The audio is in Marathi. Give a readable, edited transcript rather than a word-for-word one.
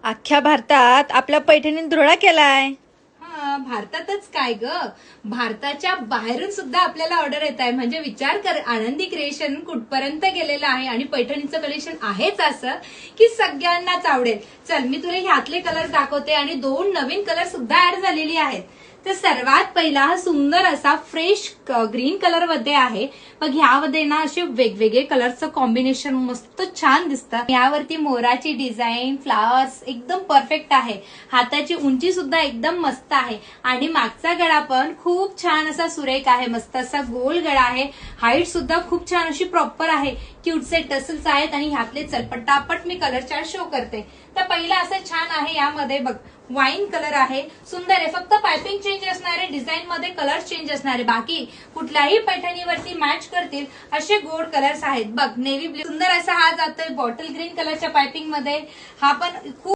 अख्ख्या भारतात आपल्या पैठणीने धुरळा केलाय. हा, भारतातच काय ग, भारताच्या बाहेरून सुद्धा आपल्याला ऑर्डर येत आहे. म्हणजे विचार कर, आनंदी क्रिएशन कुठपर्यंत गेलेलं आहे आणि पैठणीचं कलेक्शन आहेच असं की सगळ्यांनाच आवडेल. चल मी तुला ह्यातले कलर दाखवते आणि 2 नवीन कलर सुद्धा ऍड झालेली आहेत. तर सर्वात पहिला हा सुंदर असा फ्रेश ग्रीन कलर मध्ये आहे. मग ह्यामध्ये ना असे वेगवेगळे कलरचं कॉम्बिनेशन मस्त छान दिसतं. यावरती मोराची डिझाईन, फ्लावर्स एकदम परफेक्ट आहे. हाताची उंची सुद्धा एकदम मस्त आहे आणि मागचा गळा पण खूप छान असा सुरेख आहे. मस्त असा गोल गळा आहे. हाईट सुद्धा खूप छान अशी प्रॉपर आहे. क्यूटसे टसल्स आहेत आणि ह्यातले चल पटापट मी कलर चार्ट शो करते. तर पहिला असं छान आहे, यामध्ये बघ वाईन कलर आहे, सुंदर आहे. फक्त पायपिंग चेंज असणार आहे, डिझाईन मध्ये कलर चेंज असणार आहे. बाकी कुठल्याही पैठणीवरती मॅच करतील असे गोड कलर्स आहेत. बघ नेव्ही ब्ल्यू सुंदर असा हा जातोय बॉटल ग्रीन कलरच्या पायपिंग मध्ये. हा पण खूप